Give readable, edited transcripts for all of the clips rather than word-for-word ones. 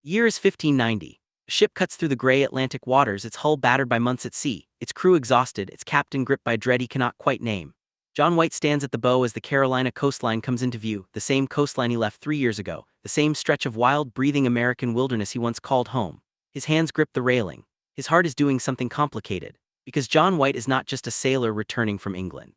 Year is 1590. A ship cuts through the gray Atlantic waters, its hull battered by months at sea, its crew exhausted, its captain gripped by dread he cannot quite name. John White stands at the bow as the Carolina coastline comes into view, the same coastline he left 3 years ago, the same stretch of wild, breathing American wilderness he once called home. His hands grip the railing. His heart is doing something complicated, because John White is not just a sailor returning from England.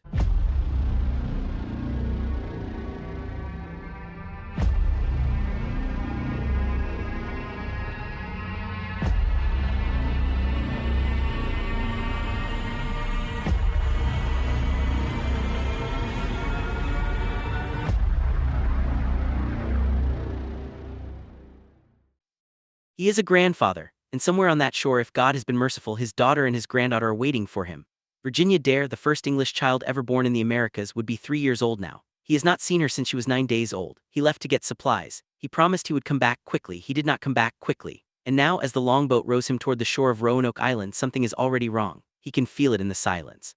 He is a grandfather, and somewhere on that shore, if God has been merciful, his daughter and his granddaughter are waiting for him. Virginia Dare, the first English child ever born in the Americas, would be 3 years old now. He has not seen her since she was 9 days old. He left to get supplies. He promised he would come back quickly. He did not come back quickly. And now, as the longboat rows him toward the shore of Roanoke Island, something is already wrong. He can feel it in the silence.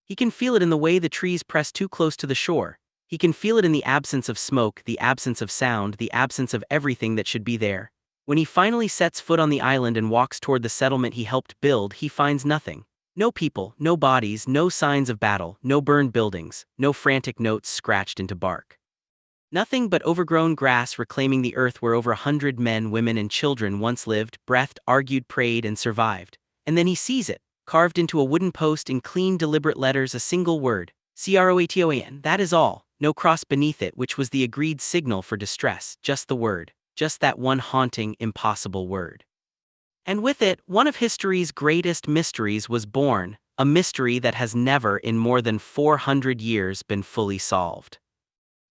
He can feel it in the way the trees press too close to the shore. He can feel it in the absence of smoke, the absence of sound, the absence of everything that should be there. When he finally sets foot on the island and walks toward the settlement he helped build, he finds nothing. No people, no bodies, no signs of battle, no burned buildings, no frantic notes scratched into bark. Nothing but overgrown grass reclaiming the earth where over 100 men, women, and children once lived, breathed, argued, prayed, and survived. And then he sees it, carved into a wooden post in clean, deliberate letters, a single word, Croatoan. That is all. No cross beneath it, which was the agreed signal for distress, just the word. Just that one haunting, impossible word. And with it, one of history's greatest mysteries was born, a mystery that has never in more than 400 years been fully solved.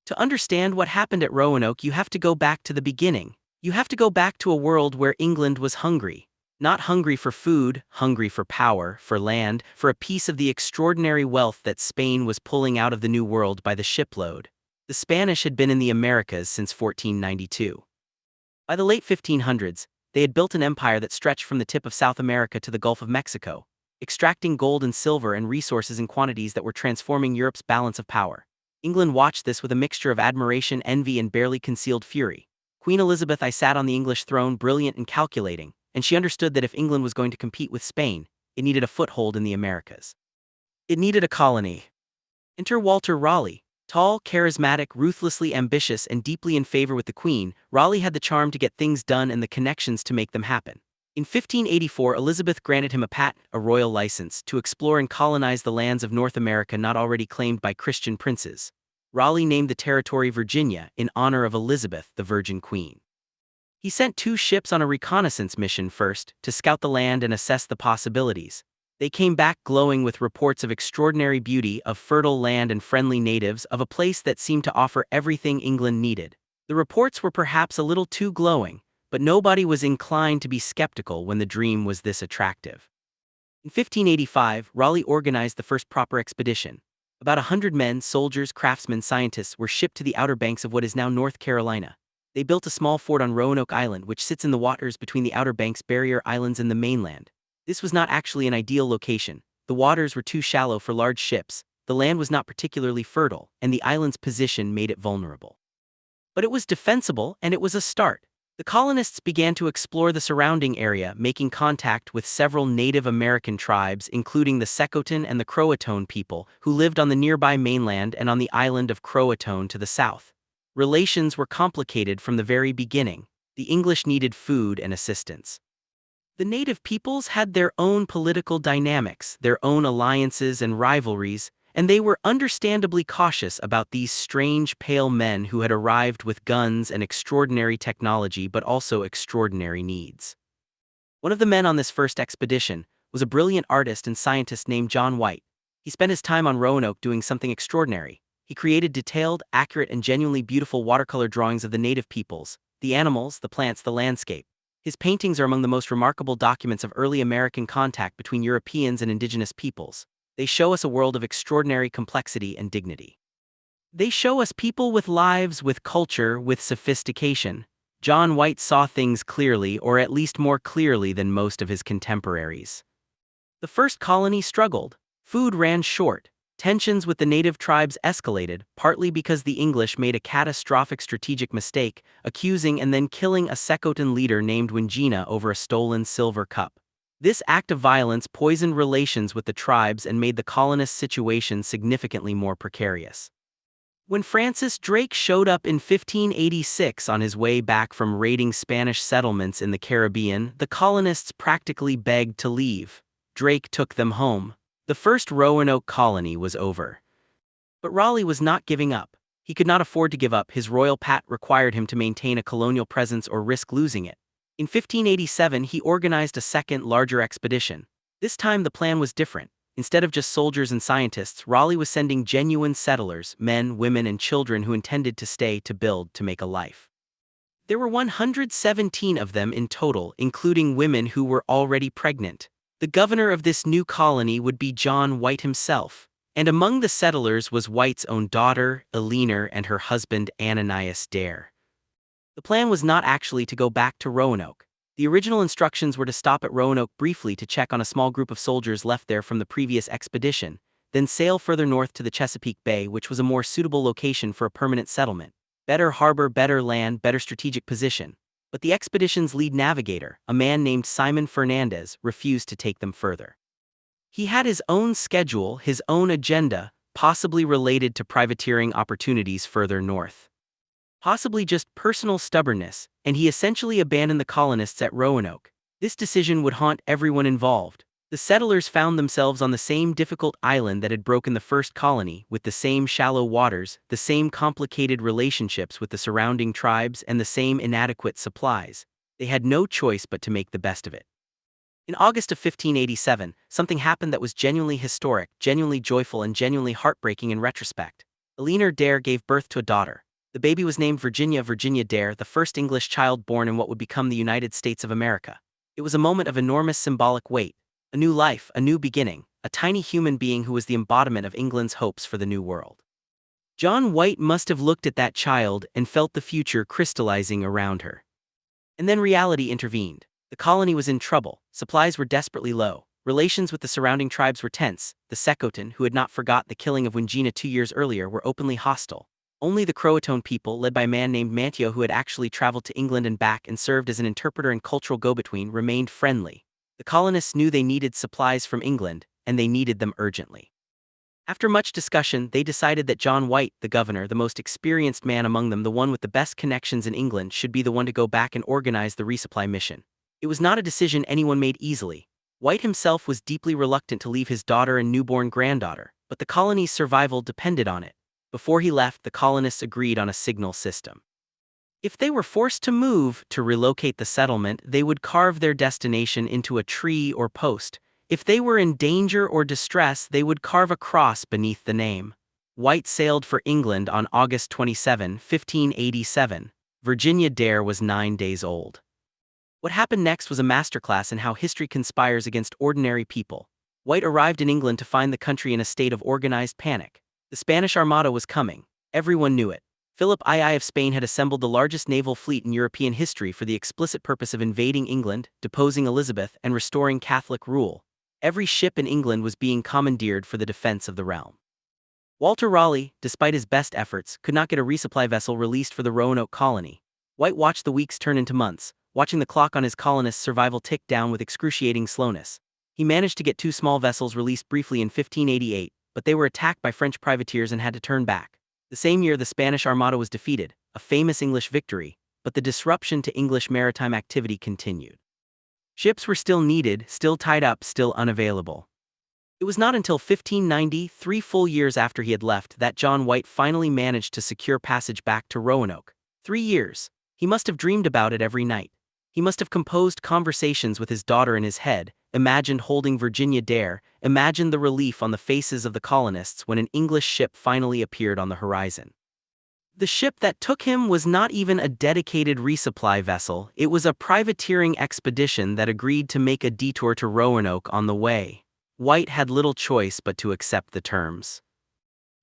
To understand what happened at Roanoke, you have to go back to the beginning. You have to go back to a world where England was hungry. Not hungry for food, hungry for power, for land, for a piece of the extraordinary wealth that Spain was pulling out of the New World by the shipload. The Spanish had been in the Americas since 1492. By the late 1500s, they had built an empire that stretched from the tip of South America to the Gulf of Mexico, extracting gold and silver and resources in quantities that were transforming Europe's balance of power. England watched this with a mixture of admiration, envy, and barely concealed fury. Queen Elizabeth I sat on the English throne, brilliant and calculating, and she understood that if England was going to compete with Spain, it needed a foothold in the Americas. It needed a colony. Enter Walter Raleigh. Tall, charismatic, ruthlessly ambitious, and deeply in favor with the Queen, Raleigh had the charm to get things done and the connections to make them happen. In 1584, Elizabeth granted him a patent, a royal license, to explore and colonize the lands of North America not already claimed by Christian princes. Raleigh named the territory Virginia in honor of Elizabeth, the Virgin Queen. He sent 2 ships on a reconnaissance mission first, to scout the land and assess the possibilities. They came back glowing with reports of extraordinary beauty, of fertile land and friendly natives, of a place that seemed to offer everything England needed. The reports were perhaps a little too glowing, but nobody was inclined to be skeptical when the dream was this attractive. In 1585, Raleigh organized the first proper expedition. About 100 men, soldiers, craftsmen, scientists were shipped to the outer banks of what is now North Carolina. They built a small fort on Roanoke Island, which sits in the waters between the Outer Banks barrier islands and the mainland. This was not actually an ideal location. The waters were too shallow for large ships, the land was not particularly fertile, and the island's position made it vulnerable. But it was defensible, and it was a start. The colonists began to explore the surrounding area, making contact with several Native American tribes, including the Secotun and the Croatoan people, who lived on the nearby mainland and on the island of Croatoan to the south. Relations were complicated from the very beginning. The English needed food and assistance. The native peoples had their own political dynamics, their own alliances and rivalries, and they were understandably cautious about these strange pale men who had arrived with guns and extraordinary technology but also extraordinary needs. One of the men on this first expedition was a brilliant artist and scientist named John White. He spent his time on Roanoke doing something extraordinary. He created detailed, accurate, and genuinely beautiful watercolor drawings of the native peoples, the animals, the plants, the landscape. His paintings are among the most remarkable documents of early American contact between Europeans and indigenous peoples. They show us a world of extraordinary complexity and dignity. They show us people with lives, with culture, with sophistication. John White saw things clearly, or at least more clearly than most of his contemporaries. The first colony struggled. Food ran short. Tensions with the native tribes escalated, partly because the English made a catastrophic strategic mistake, accusing and then killing a Croatoan leader named Wingina over a stolen silver cup. This act of violence poisoned relations with the tribes and made the colonists' situation significantly more precarious. When Francis Drake showed up in 1586 on his way back from raiding Spanish settlements in the Caribbean, the colonists practically begged to leave. Drake took them home. The first Roanoke colony was over. But Raleigh was not giving up. He could not afford to give up. His royal pat required him to maintain a colonial presence or risk losing it. In 1587, he organized a second, larger expedition. This time the plan was different. Instead of just soldiers and scientists, Raleigh was sending genuine settlers, men, women, and children who intended to stay, to build, to make a life. There were 117 of them in total, including women who were already pregnant. The governor of this new colony would be John White himself, and among the settlers was White's own daughter, Eleanor, and her husband, Ananias Dare. The plan was not actually to go back to Roanoke. The original instructions were to stop at Roanoke briefly to check on a small group of soldiers left there from the previous expedition, then sail further north to the Chesapeake Bay, which was a more suitable location for a permanent settlement. Better harbor, better land, better strategic position. But the expedition's lead navigator, a man named Simon Fernandez, refused to take them further. He had his own schedule, his own agenda, possibly related to privateering opportunities further north. Possibly just personal stubbornness, and he essentially abandoned the colonists at Roanoke. This decision would haunt everyone involved. The settlers found themselves on the same difficult island that had broken the first colony, with the same shallow waters, the same complicated relationships with the surrounding tribes, and the same inadequate supplies. They had no choice but to make the best of it. In August of 1587, something happened that was genuinely historic, genuinely joyful, and genuinely heartbreaking in retrospect. Eleanor Dare gave birth to a daughter. The baby was named Virginia Dare, the first English child born in what would become the United States of America. It was a moment of enormous symbolic weight. A new life, a new beginning, a tiny human being who was the embodiment of England's hopes for the new world. John White must have looked at that child and felt the future crystallizing around her. And then reality intervened. The colony was in trouble, supplies were desperately low, relations with the surrounding tribes were tense. The Croatoan, who had not forgot the killing of Wingina 2 years earlier, were openly hostile. Only the Croatoan people, led by a man named Manteo who had actually traveled to England and back and served as an interpreter and cultural go-between, remained friendly. The colonists knew they needed supplies from England, and they needed them urgently. After much discussion, they decided that John White, the governor, the most experienced man among them, the one with the best connections in England, should be the one to go back and organize the resupply mission. It was not a decision anyone made easily. White himself was deeply reluctant to leave his daughter and newborn granddaughter, but the colony's survival depended on it. Before he left, the colonists agreed on a signal system. If they were forced to move, to relocate the settlement, they would carve their destination into a tree or post. If they were in danger or distress, they would carve a cross beneath the name. White sailed for England on August 27, 1587. Virginia Dare was 9 days old. What happened next was a masterclass in how history conspires against ordinary people. White arrived in England to find the country in a state of organized panic. The Spanish Armada was coming. Everyone knew it. Philip II of Spain had assembled the largest naval fleet in European history for the explicit purpose of invading England, deposing Elizabeth, and restoring Catholic rule. Every ship in England was being commandeered for the defense of the realm. Walter Raleigh, despite his best efforts, could not get a resupply vessel released for the Roanoke colony. White watched the weeks turn into months, watching the clock on his colonists' survival tick down with excruciating slowness. He managed to get 2 small vessels released briefly in 1588, but they were attacked by French privateers and had to turn back. The same year the Spanish Armada was defeated, a famous English victory, but the disruption to English maritime activity continued. Ships were still needed, still tied up, still unavailable. It was not until 1590, 3 full years after he had left, that John White finally managed to secure passage back to Roanoke. 3 years. He must have dreamed about it every night. He must have composed conversations with his daughter in his head, imagined holding Virginia Dare, imagined the relief on the faces of the colonists when an English ship finally appeared on the horizon. The ship that took him was not even a dedicated resupply vessel, it was a privateering expedition that agreed to make a detour to Roanoke on the way. White had little choice but to accept the terms.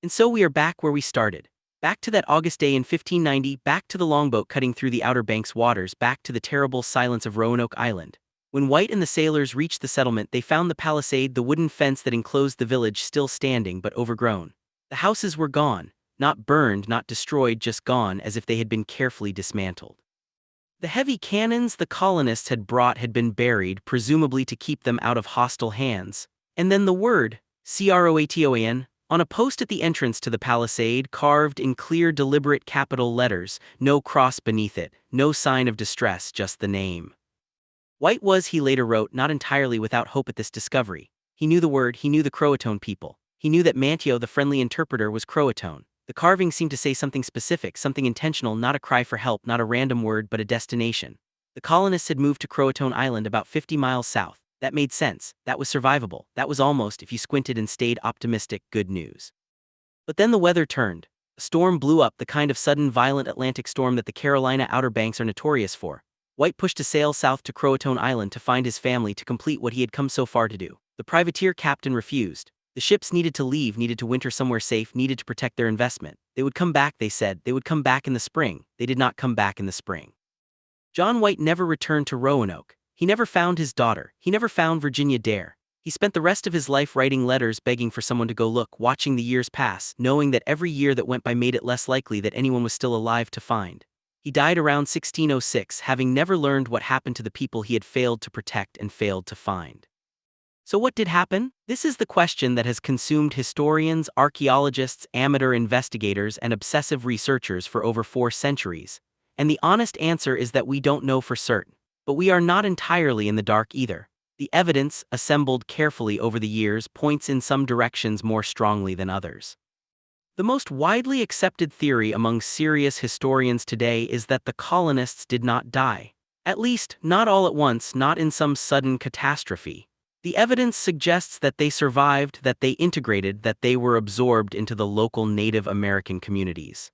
And so we are back where we started. Back to that August day in 1590, back to the longboat cutting through the Outer Banks waters, back to the terrible silence of Roanoke Island. When White and the sailors reached the settlement, they found the palisade, the wooden fence that enclosed the village, still standing but overgrown. The houses were gone, not burned, not destroyed, just gone, as if they had been carefully dismantled. The heavy cannons the colonists had brought had been buried, presumably to keep them out of hostile hands. And then the word, Croatoan, on a post at the entrance to the palisade, carved in clear, deliberate capital letters, no cross beneath it, no sign of distress, just the name. White was, he later wrote, not entirely without hope at this discovery. He knew the word, he knew the Croatoan people. He knew that Manteo, the friendly interpreter, was Croatoan. The carving seemed to say something specific, something intentional, not a cry for help, not a random word, but a destination. The colonists had moved to Croatoan Island, about 50 miles south. That made sense. That was survivable. That was almost, if you squinted and stayed optimistic, good news. But then the weather turned. A storm blew up, the kind of sudden, violent Atlantic storm that the Carolina Outer Banks are notorious for. White pushed to sail south to Croatoan Island to find his family, to complete what he had come so far to do. The privateer captain refused. The ships needed to leave, needed to winter somewhere safe, needed to protect their investment. They would come back, they said. They would come back in the spring. They did not come back in the spring. John White never returned to Roanoke. He never found his daughter. He never found Virginia Dare. He spent the rest of his life writing letters, begging for someone to go look, watching the years pass, knowing that every year that went by made it less likely that anyone was still alive to find. He died around 1606, having never learned what happened to the people he had failed to protect and failed to find. So what did happen? This is the question that has consumed historians, archaeologists, amateur investigators, and obsessive researchers for over 4 centuries. And the honest answer is that we don't know for certain. But we are not entirely in the dark either. The evidence, assembled carefully over the years, points in some directions more strongly than others. The most widely accepted theory among serious historians today is that the colonists did not die. At least, not all at once, not in some sudden catastrophe. The evidence suggests that they survived, that they integrated, that they were absorbed into the local Native American communities.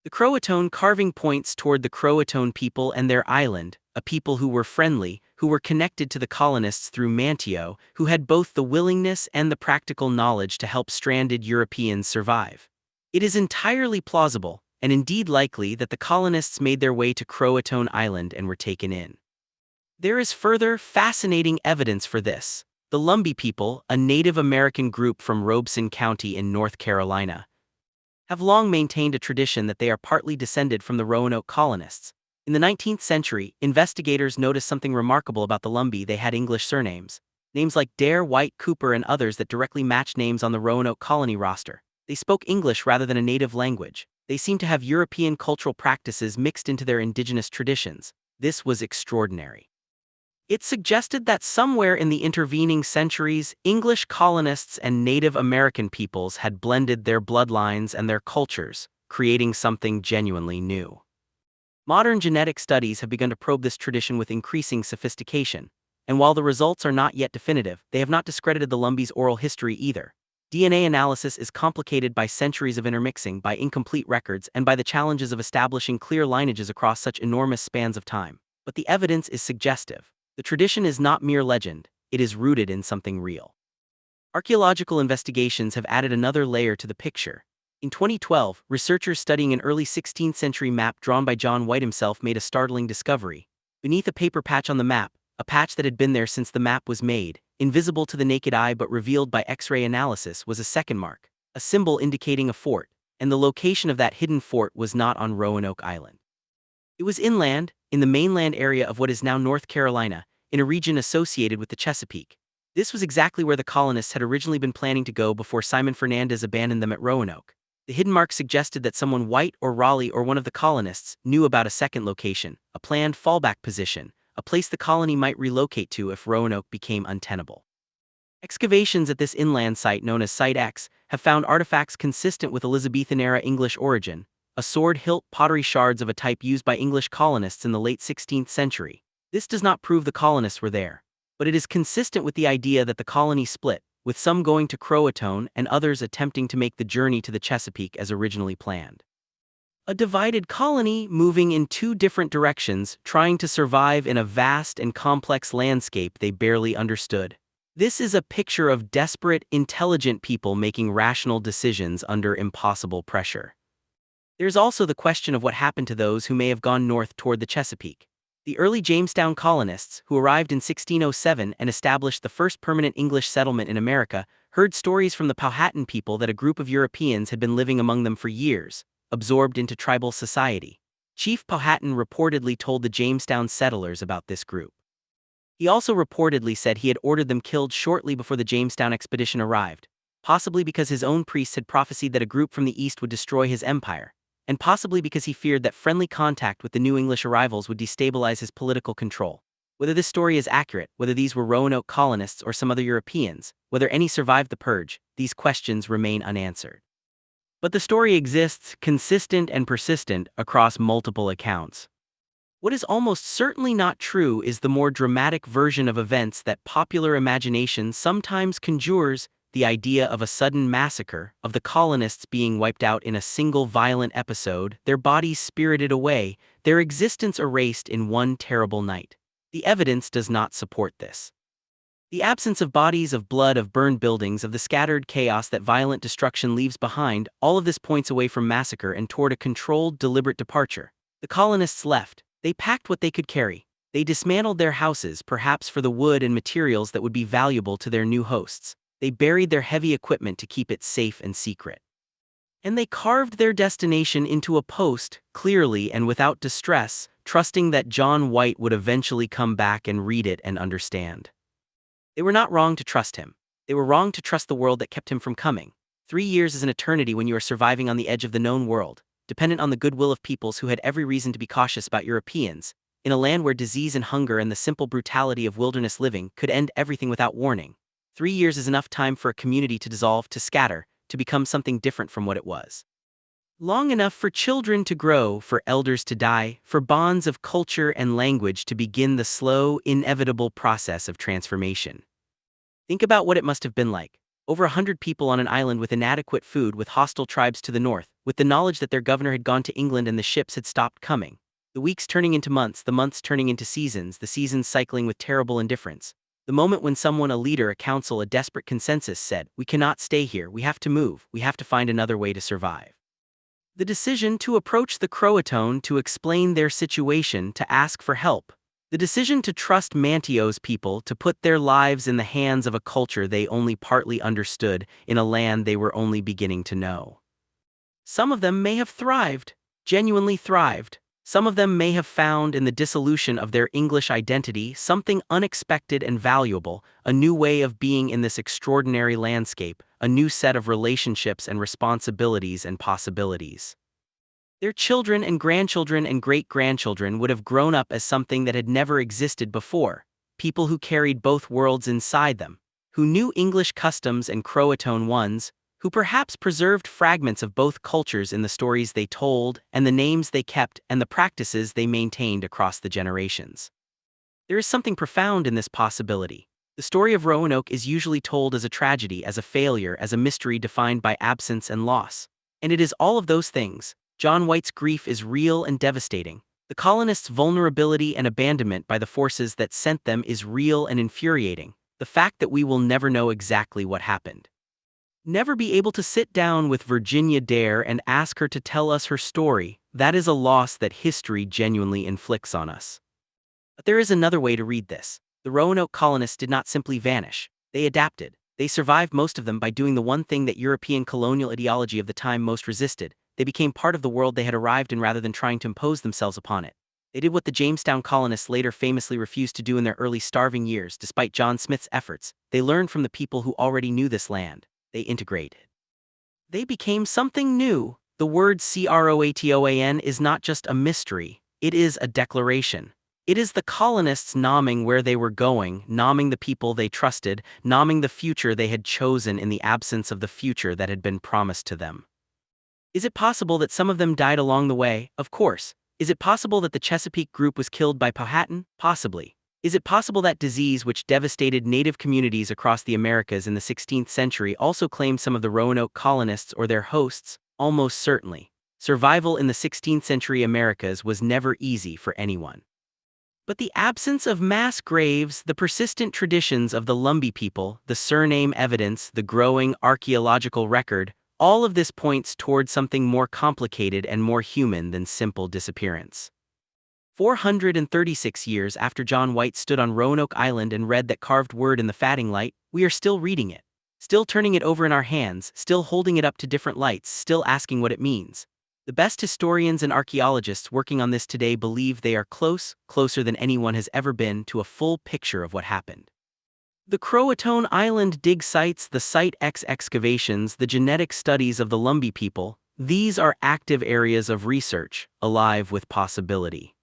The Croatoan carving points toward the Croatoan people and their island, a people who were friendly, who were connected to the colonists through Manteo, who had both the willingness and the practical knowledge to help stranded Europeans survive. It is entirely plausible, and indeed likely, that the colonists made their way to Croatoan Island and were taken in. There is further, fascinating evidence for this. The Lumbee people, a Native American group from Robeson County in North Carolina, have long maintained a tradition that they are partly descended from the Roanoke colonists. In the 19th century, investigators noticed something remarkable about the Lumbee. They had English surnames. Names like Dare, White, Cooper, and others that directly matched names on the Roanoke colony roster. They spoke English rather than a native language. They seemed to have European cultural practices mixed into their indigenous traditions. This was extraordinary. It suggested that somewhere in the intervening centuries, English colonists and Native American peoples had blended their bloodlines and their cultures, creating something genuinely new. Modern genetic studies have begun to probe this tradition with increasing sophistication, and while the results are not yet definitive, they have not discredited the Lumbee's oral history either. DNA analysis is complicated by centuries of intermixing, by incomplete records, and by the challenges of establishing clear lineages across such enormous spans of time. But the evidence is suggestive. The tradition is not mere legend, it is rooted in something real. Archaeological investigations have added another layer to the picture. In 2012, researchers studying an early 16th century map drawn by John White himself made a startling discovery. Beneath a paper patch on the map, a patch that had been there since the map was made, invisible to the naked eye but revealed by X-ray analysis, was a second mark, a symbol indicating a fort, and the location of that hidden fort was not on Roanoke Island. It was inland, in the mainland area of what is now North Carolina, in a region associated with the Chesapeake. This was exactly where the colonists had originally been planning to go before Simon Fernandez abandoned them at Roanoke. The hidden mark suggested that someone, White or Raleigh or one of the colonists, knew about a second location, a planned fallback position, a place the colony might relocate to if Roanoke became untenable. Excavations at this inland site, known as Site X, have found artifacts consistent with Elizabethan-era English origin, a sword hilt, pottery shards of a type used by English colonists in the late 16th century. This does not prove the colonists were there, but it is consistent with the idea that the colony split, with some going to Croatoan and others attempting to make the journey to the Chesapeake as originally planned. A divided colony moving in 2 different directions, trying to survive in a vast and complex landscape they barely understood. This is a picture of desperate, intelligent people making rational decisions under impossible pressure. There's also the question of what happened to those who may have gone north toward the Chesapeake. The early Jamestown colonists, who arrived in 1607 and established the first permanent English settlement in America, heard stories from the Powhatan people that a group of Europeans had been living among them for years, absorbed into tribal society. Chief Powhatan reportedly told the Jamestown settlers about this group. He also reportedly said he had ordered them killed shortly before the Jamestown expedition arrived, possibly because his own priests had prophesied that a group from the east would destroy his empire, and possibly because he feared that friendly contact with the new English arrivals would destabilize his political control. Whether this story is accurate, whether these were Roanoke colonists or some other Europeans, whether any survived the purge, these questions remain unanswered. But the story exists, consistent and persistent, across multiple accounts. What is almost certainly not true is the more dramatic version of events that popular imagination sometimes conjures, the idea of a sudden massacre, of the colonists being wiped out in a single violent episode, their bodies spirited away, their existence erased in one terrible night. The evidence does not support this. The absence of bodies, of blood, of burned buildings, of the scattered chaos that violent destruction leaves behind, all of this points away from massacre and toward a controlled, deliberate departure. The colonists left. They packed what they could carry. They dismantled their houses, perhaps for the wood and materials that would be valuable to their new hosts. They buried their heavy equipment to keep it safe and secret. And they carved their destination into a post, clearly and without distress, trusting that John White would eventually come back and read it and understand. They were not wrong to trust him. They were wrong to trust the world that kept him from coming. 3 years is an eternity when you are surviving on the edge of the known world, dependent on the goodwill of peoples who had every reason to be cautious about Europeans, in a land where disease and hunger and the simple brutality of wilderness living could end everything without warning. 3 years is enough time for a community to dissolve, to scatter, to become something different from what it was. Long enough for children to grow, for elders to die, for bonds of culture and language to begin the slow, inevitable process of transformation. Think about what it must have been like. Over 100 people on an island with inadequate food, with hostile tribes to the north, with the knowledge that their governor had gone to England and the ships had stopped coming. The weeks turning into months, the months turning into seasons, the seasons cycling with terrible indifference. The moment when someone, a leader, a council, a desperate consensus said, "We cannot stay here, we have to move, we have to find another way to survive." The decision to approach the Croatoan to explain their situation, to ask for help. The decision to trust Mantio's people, to put their lives in the hands of a culture they only partly understood, in a land they were only beginning to know. Some of them may have thrived, genuinely thrived. Some of them may have found in the dissolution of their English identity something unexpected and valuable, a new way of being in this extraordinary landscape, a new set of relationships and responsibilities and possibilities. Their children and grandchildren and great-grandchildren would have grown up as something that had never existed before, people who carried both worlds inside them, who knew English customs and Croatoan ones, who perhaps preserved fragments of both cultures in the stories they told and the names they kept and the practices they maintained across the generations. There is something profound in this possibility. The story of Roanoke is usually told as a tragedy, as a failure, as a mystery defined by absence and loss. And it is all of those things. John White's grief is real and devastating. The colonists' vulnerability and abandonment by the forces that sent them is real and infuriating. The fact that we will never know exactly what happened. Never be able to sit down with Virginia Dare and ask her to tell us her story, that is a loss that history genuinely inflicts on us. But there is another way to read this. The Roanoke colonists did not simply vanish. They adapted. They survived, most of them, by doing the one thing that European colonial ideology of the time most resisted. They became part of the world they had arrived in rather than trying to impose themselves upon it. They did what the Jamestown colonists later famously refused to do in their early starving years. Despite John Smith's efforts, they learned from the people who already knew this land. They integrated. They became something new. The word Croatoan is not just a mystery, it is a declaration. It is the colonists naming where they were going, naming the people they trusted, naming the future they had chosen in the absence of the future that had been promised to them. Is it possible that some of them died along the way? Of course. Is it possible that the Chesapeake group was killed by Powhatan? Possibly. Is it possible that disease which devastated native communities across the Americas in the 16th century also claimed some of the Roanoke colonists or their hosts? Almost certainly. Survival in the 16th century Americas was never easy for anyone. But the absence of mass graves, the persistent traditions of the Lumbee people, the surname evidence, the growing archaeological record, all of this points toward something more complicated and more human than simple disappearance. 436 years after John White stood on Roanoke Island and read that carved word in the fatting light, we are still reading it. Still turning it over in our hands, still holding it up to different lights, still asking what it means. The best historians and archaeologists working on this today believe they are closer than anyone has ever been to a full picture of what happened. The Croatoan Island dig sites, the Site X excavations, the genetic studies of the Lumbee people, these are active areas of research, alive with possibility.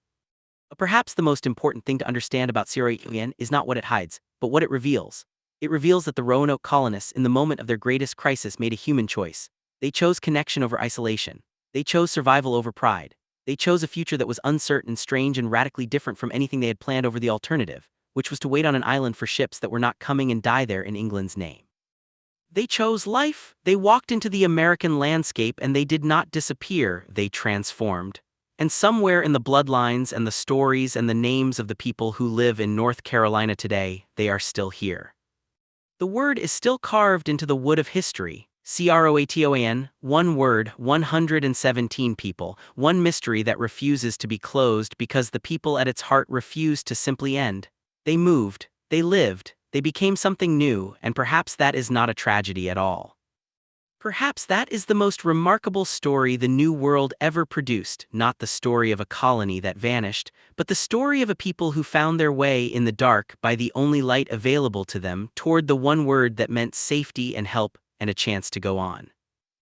Perhaps the most important thing to understand about Croatoan is not what it hides, but what it reveals. It reveals that the Roanoke colonists, in the moment of their greatest crisis, made a human choice. They chose connection over isolation. They chose survival over pride. They chose a future that was uncertain, strange, and radically different from anything they had planned over the alternative, which was to wait on an island for ships that were not coming and die there in England's name. They chose life. They walked into the American landscape and they did not disappear, they transformed. And somewhere in the bloodlines and the stories and the names of the people who live in North Carolina today, they are still here. The word is still carved into the wood of history. Croatoan, one word, 117 people, one mystery that refuses to be closed because the people at its heart refused to simply end. They moved, they lived, they became something new, and perhaps that is not a tragedy at all. Perhaps that is the most remarkable story the New World ever produced, not the story of a colony that vanished, but the story of a people who found their way in the dark by the only light available to them toward the one word that meant safety and help and a chance to go on.